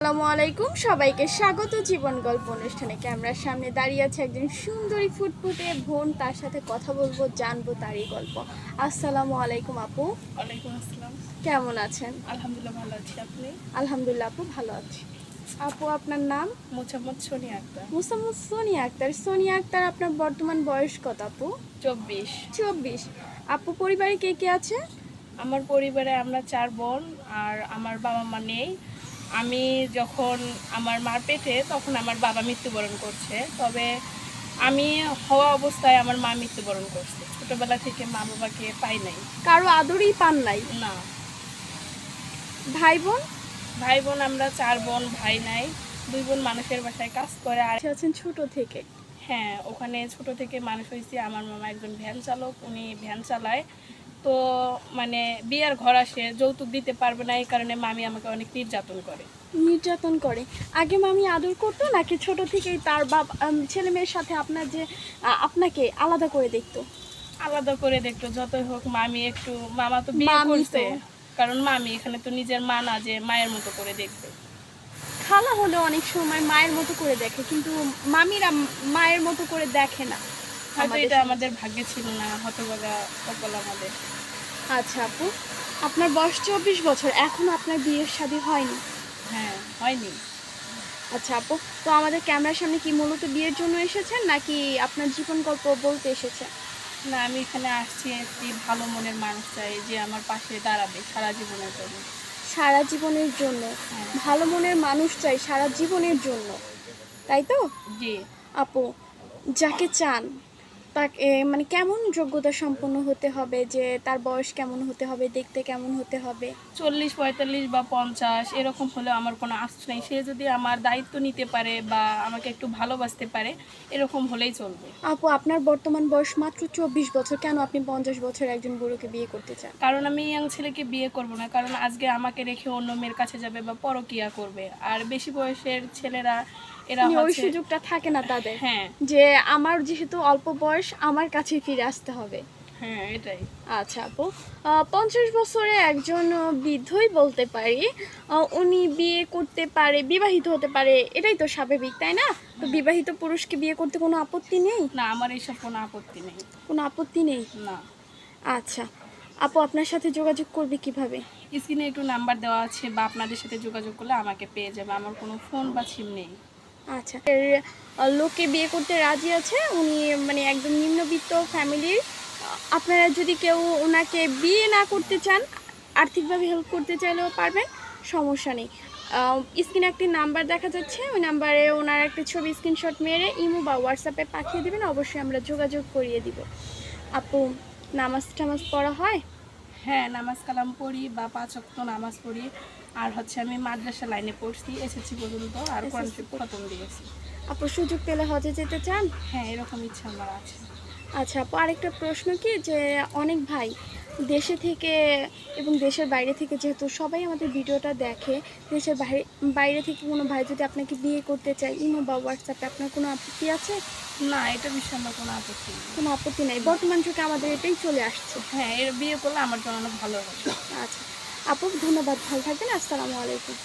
আসসালামু আলাইকুম, সবাইকে স্বাগত জীবন গল্প অনুষ্ঠানে। ক্যামেরার সামনে দাঁড়িয়ে আছে একজন সুন্দরী ফুটফুটে বোন, তার সাথে কথা বলবো, জানবো তারই গল্প। আসসালামু আলাইকুম আপু। ওয়ালাইকুম আসসালাম। কেমন আছেন? আলহামদুলিল্লাহ ভালো আছি, আপনি? আলহামদুলিল্লাহ আপু, ভালো আছি। আপু আপনার নাম? মোসাম্মদ সোনিয়া আক্তার। মোসাম্মদ সোনিয়া আক্তার। সোনিয়া আক্তার, আপনার বর্তমান বয়স কত আপু? 24। 24। আপু পরিবারে কে কে আছে? আমার পরিবারে আমরা 4 বোন, আর আমার বাবা মা নেই। আমি যখন আমার মার পেটে তখন আমার বাবা মৃত্যুবরণ করছে, তবে আমি হওয়া অবস্থায় আমার মা মৃত্যুবরণ করছে। ছোটবেলা থেকে মা বাবাকে পাই নাই। কারো আদরই পান নাই? না। ভাই বোন? ভাই বোন আমরা 4 বোন, ভাই নাই। 2 বোন মানুষের বাসায় কাজ করে। আর আছেন ছোট থেকে? হ্যাঁ, ওখানে ছোট থেকে মানুষ হয়েছি। আমার মামা একজন ভ্যান চালক, উনি ভ্যান চালায়। তো মানে বিয়ের ঘর আসে, যৌতুক দিতে পারবে না, এই কারণে মামি আমাকে অনেক নির্যাতন করে। নির্যাতন করে? আগে মামি আদর করতো নাকি ছোট থেকেই তার বাপ ছেলে মেয়ের সাথে আপনার যে আপনাকে আলাদা করে দেখতো? আলাদা করে দেখতো, যতই হোক মামি একটু, মামা তো বিয়ে মামি করছে, তো কারণ মামি এখানে তো নিজের মা না যে মায়ের মতো করে দেখবে। খালা হলে অনেক সময় মায়ের মতো করে দেখে, কিন্তু মামিরা মায়ের মতো করে দেখে না হয়তো আমাদের এটা সমাজে। আমাদের ভাগ্যে ছিল না, হতভাগা কপাল আমাদের। আচ্ছা আপু, আপনার বয়স 24 বছর, এখনো আপনার বিয়ের শাদী হয়নি? হ্যাঁ, হয়নি। আচ্ছা আপু, তো আমাদের ক্যামেরার সামনে কি মূলত বিয়ের জন্য এসেছেন নাকি আপনার জীবন গল্প বলতে এসেছেন? না, আমি এখানে আসছি একটি ভালো মনের মানুষ চাই, যে আমার পাশে দাঁড়াবে সারা জীবনের জন্য। সারা জীবনের জন্য? হ্যাঁ। ভালো মনের মানুষ চাই সারা জীবনের জন্য, তাই তো? জি। আপু, যাকে চান তাকে মানে কেমন যোগ্যতা সম্পন্ন হতে হবে, যে তার বয়স কেমন হতে হবে, দেখতে কেমন হতে হবে? 40, 45 বা 50 এরকম হলেও আমার কোনো আফসোস নেই। সে যদি আমার দায়িত্ব নিতে পারে বা আমাকে একটু ভালোবাসতে পারে, এরকম হলেই চলবে। আপু, আপনার বর্তমান বয়স মাত্র 24 বছর, কেন আপনি 50 বছর একজন বুড়োকে বিয়ে করতে চান? কারণ আমি ইয়াং ছেলেকে বিয়ে করব না, কারণ আজকে আমাকে রেখে অন্য মেয়ের কাছে যাবে বা পরকীয়া করবে। আর বেশি বয়সের ছেলেরা এরা ওই হচ্ছে। সুযোগটা থাকে না তাদের, হ্যাঁ, যে আমার যেহেতু অল্প বয়স আমার কাছে ফিরে আসতে হবে। হ্যাঁ, এটাই। আচ্ছা আপু, 50 বছরে একজন বৃদ্ধই বলতে পারি, উনি বিয়ে করতে পারে, বিবাহিত হতে পারে, এটাই তো স্বাভাবিক, তাই না? তো বিবাহিত পুরুষকে বিয়ে করতে কোনো আপত্তি নেই? না, আমার এইসব কোনো আপত্তি নেই। কোনো আপত্তি নেই? না। আচ্ছা আপু, আপনার সাথে যোগাযোগ করবে কিভাবে? স্ক্রিনে একটু নাম্বার দেওয়া আছে, বা আপনাদের সাথে যোগাযোগ করলে আমাকে পেয়ে যাবে। আমার কোনো ফোন বা সিম নেই। আচ্ছা, লোকে বিয়ে করতে রাজি আছে, উনি মানে একদম নিম্নবিত্ত ফ্যামিলির। আপনারা যদি কেউ ওনাকে বিয়ে না করতে চান, আর্থিকভাবে হেল্প করতে চাইলেও পারবেন, সমস্যা নেই। স্ক্রিনে একটি নাম্বার দেখা যাচ্ছে, ওই নাম্বারে ওনার একটা ছবি স্ক্রিনশট মেরে ইমো বা হোয়াটসঅ্যাপে পাঠিয়ে দেবেন, অবশ্যই আমরা যোগাযোগ করিয়ে দিব। আপু, নামাজ টামাজ পড়া হয়? হ্যাঁ, নামাজ কালাম পড়ি, বা 5 ওয়াক্ত নামাজ পড়ি। আর হচ্ছে আমি মাদ্রাসা লাইনে পড়ছি এসএসসি পর্যন্ত, আর কোরআন SSC শরীফ খতম দিয়েছি। আপু, সুযোগ পেলে হজে যেতে চান? হ্যাঁ, এরকম ইচ্ছা আমার আছে। আচ্ছা আপু, আরেকটা প্রশ্ন কি, যে অনেক ভাই দেশে থেকে এবং দেশের বাইরে থেকে, যেহেতু সবাই আমাদের ভিডিওটা দেখে, দেশের বাইরে বাইরে থেকে কোনো ভাই যদি আপনাকে বিয়ে করতে চায়, ইমো বা হোয়াটসঅ্যাপে, আপনার কোনো আপত্তি আছে? না, এটা বিষয়ে আমার কোনো আপত্তি নেই। কোনো আপত্তি নেই? বর্তমান যুগে আমাদের এটাই চলে আসছে। হ্যাঁ, এর বিয়ে করলে আমার জন্য অনেক ভালো হবে। আচ্ছা আপু, ধন্যবাদ, ভালো থাকবেন, আসসালামু আলাইকুম।